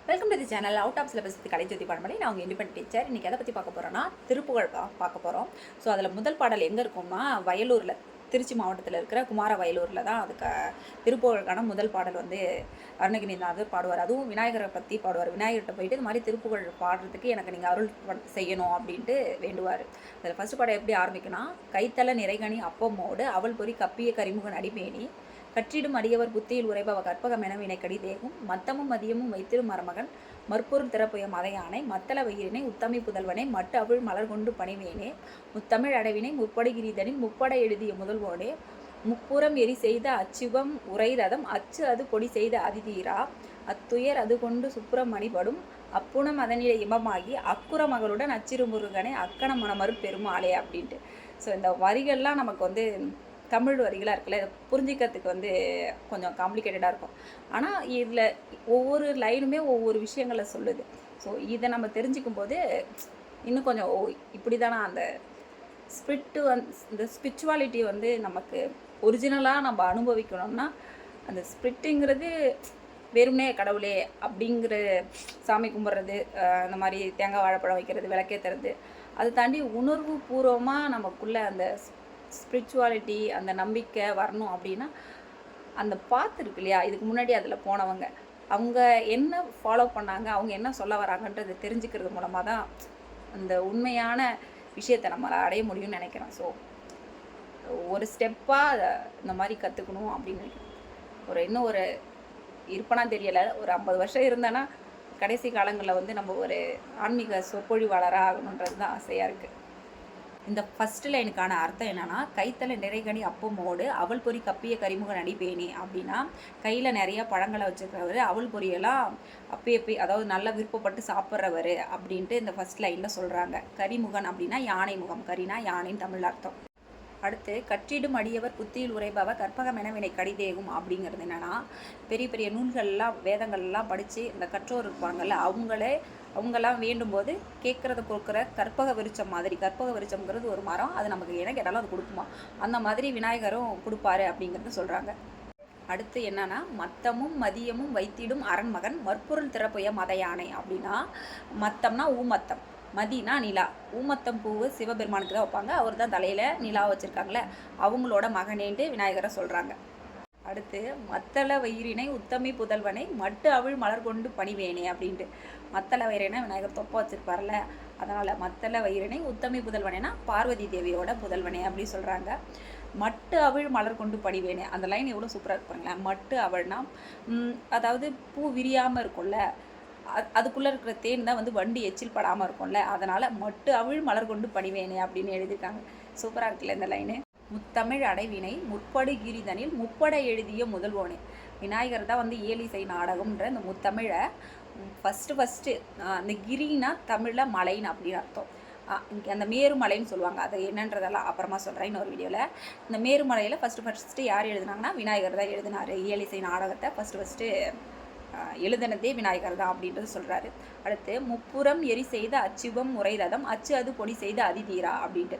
Welcome to the channel out of syllabus Kalai Jothi Padamalai. நான் உங்கள் independent teacher. இன்றைக்கி எதை பற்றி பார்க்க போகிறோன்னா திருப்புகழ் பார்க்க போகிறோம். ஸோ அதில் முதல் பாடல் எங்கே இருக்கும்னா வயலூரில், திருச்சி மாவட்டத்தில் இருக்கிற குமார வயலூரில் தான் அதுக்கு திருப்புகழுக்கான முதல் பாடல் வந்து அருணகிரிநாதர் பாடுவார். அதுவும் விநாயகரை பற்றி பாடுவார். விநாயகர்கிட்ட போயிட்டு இது மாதிரி திருப்புகழ் பாடுறதுக்கு எனக்கு நீங்கள் அருள் செய்யணும் அப்படின்ட்டு வேண்டுவார். அதில் ஃபஸ்ட்டு பாடம் எப்படி ஆரம்பிக்குன்னா, கைத்தல நிறைகனி அப்பமோடு அவள் பொறி கப்பிய கரிமுகன் அடிமேனி கற்றிடும் அடியவர் புத்தியில் உரைபவ கற்பகமென வினைக்கடி தேகும் மத்தமும் மதியமும் வைத்திடும் மருமகன் மற்பொருள் திறப்புய மதையானை மத்தள வயிறினை உத்தமி புதல்வனை மட்டு அவிழ் மலர் கொண்டு பணிவேனே முத்தமிழ் அடைவினை முற்படுகிரிதனில் முப்பட எழுதிய முதல்வோனே முப்புறம் எரி செய்த அச்சுவம் உரை ரதம் அச்சு அது பொடி செய்த அதிதீரா அத்துயர் அது கொண்டு சுப்பிரமணிபடும் அப்புணம் அதனிட இமமாகி அக்குற மகளுடன் அச்சிறு முருகனை அக்கண மணமரு பெருமாளே அப்படின்ட்டு. ஸோ இந்த வரிகள்லாம் நமக்கு வந்து தமிழ் வரிகளாக இருக்குல்ல, இதை புரிஞ்சிக்கிறதுக்கு வந்து கொஞ்சம் காம்ப்ளிகேட்டடாக இருக்கும். ஆனால் இதில் ஒவ்வொரு லைனுமே ஒவ்வொரு விஷயங்களை சொல்லுது. ஸோ இதை நம்ம தெரிஞ்சுக்கும் போது இன்னும் கொஞ்சம் இப்படி தானே அந்த இந்த ஸ்பிரிச்சுவாலிட்டி வந்து நமக்கு ஒரிஜினலாக நம்ம அனுபவிக்கணும்னா அந்த ஸ்பிரிட்டுங்கிறது வெறுமனே கடவுளே அப்படிங்கிற சாமி கும்பிட்றது, அந்த மாதிரி தேங்காய் வாழைப்பழம் வைக்கிறது, விளக்கேற்றுறது, அதை தாண்டி உணர்வு பூர்வமாக நமக்குள்ளே அந்த ஸ்பிரிச்சுவாலிட்டி அந்த நம்பிக்கை வரணும் அப்படின்னா அந்த பாத்து இருக்கு இல்லையா, இதுக்கு முன்னாடி அதில் போனவங்க அவங்க என்ன ஃபாலோ பண்ணாங்க, அவங்க என்ன சொல்ல வராங்கன்றதை தெரிஞ்சுக்கிறது மூலமாக தான் அந்த உண்மையான விஷயத்தை நம்மளால் அடைய முடியும்னு நினைக்கிறேன். ஸோ ஒரு ஸ்டெப்பாக இந்த மாதிரி கற்றுக்கணும் அப்படின்னு நினைக்கிறேன். இன்னும் ஒரு இருப்பனா தெரியலை, ஒரு 50 வருஷம் இருந்தேன்னா கடைசி காலங்களில் வந்து நம்ம ஒரு ஆன்மீக சொற்பொழிவாளராக ஆகணுன்றது தான் ஆசையாக இருக்குது. இந்த ஃபஸ்ட்டு லைனுக்கான அர்த்தம் என்னென்னா, கைத்தலை நிறைகனி அப்பமோடு அவள் பொறி கப்பிய கரிமுகன் அடிப்பேனே அப்படின்னா, கையில் நிறைய பழங்களை வச்சுருக்கிறவர், அவள் பொரியெல்லாம் அப்பி அதாவது நல்லா விருப்பப்பட்டு சாப்பிட்றவர் அப்படின்ட்டு இந்த ஃபஸ்ட் லைனில் சொல்கிறாங்க. கரிமுகன் அப்படின்னா யானை முகம், கரினா யானைன்னு தமிழ் அர்த்தம். அடுத்து கற்றிடும் அடியவர் புத்தியில் உரைபவ கற்பகமென வினை கடிதேகும் அப்படிங்கிறது என்னென்னா, பெரிய பெரிய நூல்கள்லாம் வேதங்கள்லாம் படித்து இந்த கற்றோர் இருப்பாங்கள்ல, அவங்கெல்லாம் வேண்டும் போது கேட்குறத கொடுக்குற கற்பக விருச்சம் மாதிரி. கற்பக விருச்சம்ங்கிறது ஒரு மரம், அது நமக்கு என்ன கேட்டாலும் அது கொடுக்குமா, அந்த மாதிரி விநாயகரும் கொடுப்பாரு அப்படிங்கிறது சொல்கிறாங்க. அடுத்து என்னன்னா, மத்தமும் மதியமும் வைத்திடும் அரண்மகன் மற்பொருள் திறப்புய மதையானை அப்படின்னா, மத்தம்னா ஊமத்தம், மதினா நிலா. ஊமத்தம் பூவு சிவபெருமானுக்கு தான் வைப்பாங்க, அவர் தான் தலையில் நிலா வச்சுருக்காங்களே, அவங்களோட மகனேன்ட்டு விநாயகரை சொல்கிறாங்க. அடுத்து மத்தள வயிறினை உத்தமி புதல்வனை மட்டு அவிழ் மலர் கொண்டு பணிவேனே அப்படின்ட்டு. மத்தள வயிறினை விநாயகர் தொப்பை வச்சுருப்பார்ல, அதனால் மத்தள வயிறினை உத்தமி புதல்வனேனா பார்வதி தேவியோட புதல்வனே அப்படி சொல்கிறாங்க. மட்டு அவிழ் மலர் கொண்டு பணிவேனே, அந்த லைன் எவ்வளோ சூப்பராக இருப்பாங்களேன். மட்டு அவள்னா அதாவது பூ விரியாமல் இருக்கும்ல, அதுக்குள்ளே இருக்கிற தேன் தான் வந்து வண்டி எச்சில் படாமல் இருக்கும்ல, அதனால் மட்டு அவிழ் மலர் கொண்டு பணிவேனே அப்படின்னு எழுதியிருக்காங்க. சூப்பராக இருக்குல்ல இந்த லைனு. முத்தமிழ் அடைவினை முற்படு கிரிதனில் முப்படை எழுதிய முதல்வோனே. விநாயகர் தான் வந்து ஏலிசை நாடகம்ன்ற இந்த முத்தமிழை ஃபஸ்ட்டு அந்த கிரினா தமிழில் மலைன்னு அப்படின்னு அர்த்தம். அந்த மேருமலைன்னு சொல்லுவாங்க, அது என்னன்றதெல்லாம் அப்புறமா சொல்கிறேன் இன்னொரு வீடியோவில். இந்த மேருமலையில் ஃபஸ்ட்டு யார் எழுதுனாங்கன்னா விநாயகர் தான் எழுதினார். ஏலிசை நாடகத்தை ஃபஸ்ட்டு எழுதினதே விநாயகர் தான் அப்படின்றது சொல்கிறாரு. அடுத்து முப்புறம் எரி செய்த அச்சுவம் உரை ரதம் அச்சு அது பொடி செய்த அதிதீரா அப்படின்ட்டு.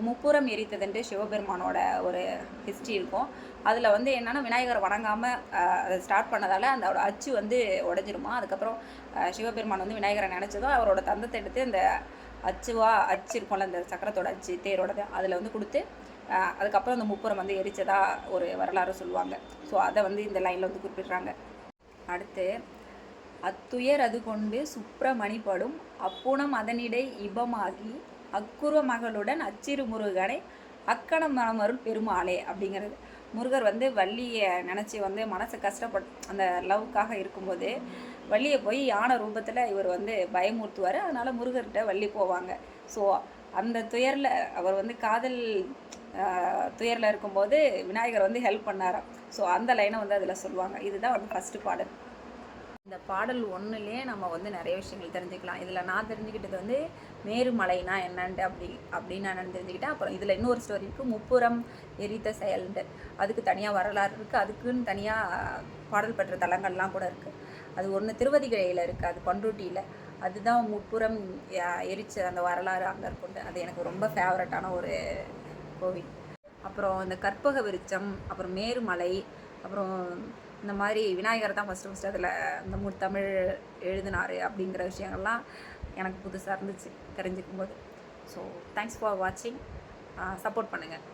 முப்புறம் எரித்ததுன்ட்டு சிவபெருமானோட ஒரு ஹிஸ்ட்ரி இருக்கும். அதில் வந்து என்னென்னா, விநாயகரை வணங்காமல் அதை ஸ்டார்ட் பண்ணதால் அதோட அச்சு வந்து உடஞ்சிருமா. அதுக்கப்புறம் சிவபெருமான் வந்து விநாயகரை நினச்சதும் அவரோட தந்தத்தை எடுத்து அந்த அச்சு இருக்கும்ல, அந்த சக்கரத்தோட அச்சு தேரோடது, அதில் வந்து கொடுத்து அதுக்கப்புறம் அந்த முப்புறம் வந்து எரிச்சதா ஒரு வரலாறு சொல்லுவாங்க. ஸோ அதை வந்து இந்த லைனில் வந்து குறிப்பிடுறாங்க. அடுத்து அத்துயர் அது கொண்டு சுப்பிரமணிபடும் அப்புணம் அதனிடை இபமாகி அக்குற மகளுடன் அச்சிறு முருகனை அக்கணம் மணமருள் பெருமாளே அப்படிங்கிறது. முருகர் வந்து வள்ளியை நினச்சி வந்து மனசை அந்த லவ்க்காக இருக்கும்போது வள்ளியை போய் யானை ரூபத்தில் இவர் வந்து பயமுறுத்துவார். அதனால் முருகர்கிட்ட வள்ளி போவாங்க. ஸோ அந்த துயரில் அவர் வந்து காதல் துயரில் இருக்கும்போது விநாயகர் வந்து ஹெல்ப் பண்ணாராம். ஸோ அந்த லைனை வந்து அதில் சொல்லுவாங்க. இதுதான் வந்து ஃபஸ்ட்டு பாடல். இந்த பாடல் ஒன்றுலேயே நம்ம வந்து நிறைய விஷயங்கள் தெரிஞ்சுக்கலாம். இதில் நான் தெரிஞ்சுக்கிட்டது வந்து மேருமலைனா என்னன்ட்டு அப்படின்னு நான் தெரிஞ்சுக்கிட்டேன். அப்புறம் இதில் இன்னொரு ஸ்டோரி இருக்குது, முப்புறம் எரித்த செயல்ன்ட்டு. அதுக்கு தனியாக வரலாறு இருக்குது, அதுக்குன்னு தனியாக பாடல் பெற்ற தலங்கள்லாம் கூட இருக்குது. அது ஒன்று திருவதிகையில் இருக்குது, அது பண்ருட்டியில். அதுதான் முப்புறம் எரிச்ச அந்த வரலாறு அங்கே இருக்குண்டு. அது எனக்கு ரொம்ப ஃபேவரட்டான ஒரு கோவில். அப்புறம் இந்த கற்பக விருச்சம், அப்புறம் மேருமலை, அப்புறம் இந்த மாதிரி விநாயகர் தான் ஃபஸ்ட்டு அதில் இந்த முத்தமிழ் எழுதினார் அப்படிங்கிற விஷயங்கள்லாம் எனக்கு புதுசாக இருந்துச்சு தெரிஞ்சுக்கும் போது. ஸோ தேங்க்ஸ் ஃபார் வாட்சிங். சப்போர்ட் பண்ணுங்கள்.